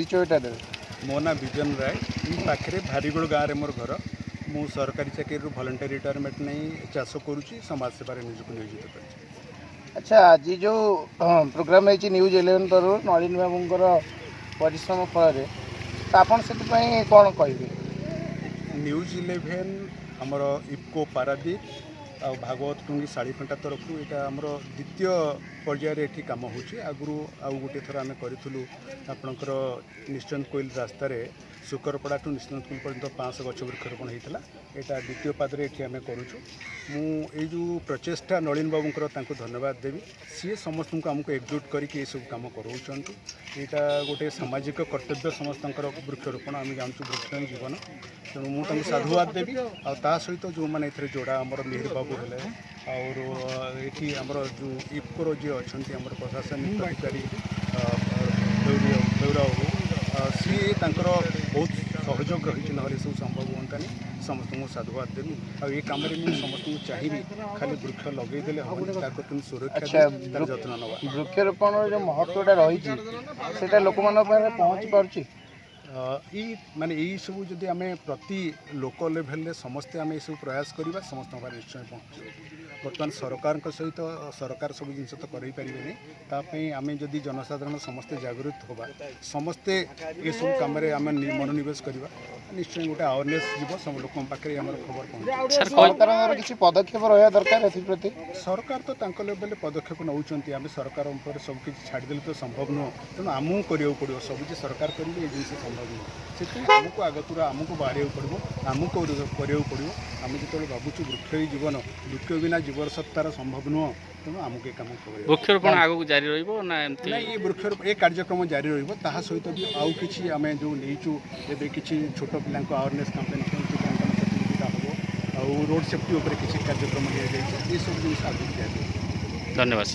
मो ना विजन राय पाखे भारीगोड़ गाँव में मोर घर मु सरकारी चाकरी वॉलंटरी रिटायरमेंट नहीं चाष करुँची समाज सेवार निजक नियोजित कर। अच्छा आज जो प्रोग्राम है न्यूज 11 तरु नलिन बाबूंकर परिश्रम फल आपड़ से कौन कहे न्यूज 11 आमर इफको पारादीप आ भागवत टुंगी शाड़ीफंटा तरफ यहाँ आमर द्वितीय पर्यायर ये कम हो आगु आउ गोटे थर आम करूँ आपणकर निश्चंत कोइल रास्तार सुकरपड़ा टू निश्चंत कोइल पर्यटन 500 गछ वृक्षरोपण होता यहाँ द्वितीय पादरे ये आम करुँ मु प्रचेषा नलिन बाबूंकर धन्यवाद देवी सी समस्त को आमको एकजुट करके सब कम कराऊँ यहाँ गोटे सामाजिक कर्तव्य समस्त वृक्षरोपण आम जानूँ वृक्ष जीवन तेणु मुझे साधुवाद देवी आ सहित जो मैंने जोड़ा आमर मिहिर बाबू हेले और ये आमर जो इफकोर जी अच्छा आम प्रशासनिक अधिकारी सी बहुत सहयोग रही ना सब संभव होतानी समस्त को साधुवाद देवी आ कम समस्त को चाहिए खाली वृक्ष लगेदेले हम सुरक्षा जत्न नवा वृक्षरोपण जो महत्वटा रही लोक पहुँची पार्टी माने यही सब जदि आम प्रति लोक लेवल समस्ते आम सब प्रयास करवा समस्त निश्चय पहुँच बर्तमान सरकार सहित सरकार सब जिन तो करें आम जदि जनसाधारण समस्ते जागृत होगा समस्ते ये सब कम आम मनोनिवेश करवा निश्चय गोटे अवेयरनेस जीव सब लोक पाखे खबर पहुँच सरकार किसी पदक्षेप रहा दरकार एप्रति सरकार तो लेवल पदक्षेप नौ आम सरकार सबकि छाड़देले तो संभव नुह तेणु आमको करा पड़ो सब जो सरकार करेंगे ये जिन संभव नुह से आमको आगतुरा आमको बाहर पड़ो आमको करा पड़ो आम जो भावुँ वृक्ष ही जीवन वृक्ष बिना जीवन सत्तार संभव नुह तेणु आमको ये कम वृक्षरोपण आगू जारी रहा ये वृक्ष ये कार्यक्रम जारी रहा सहित भी आउ कि आम जो नहींचु ए कि छोट पिला अवेयरनेस कैंपेन प्रतियोगिता हम और रोड सेफ्टी उपर किसी कार्यक्रम ये सब जिन आगे धन्यवाद।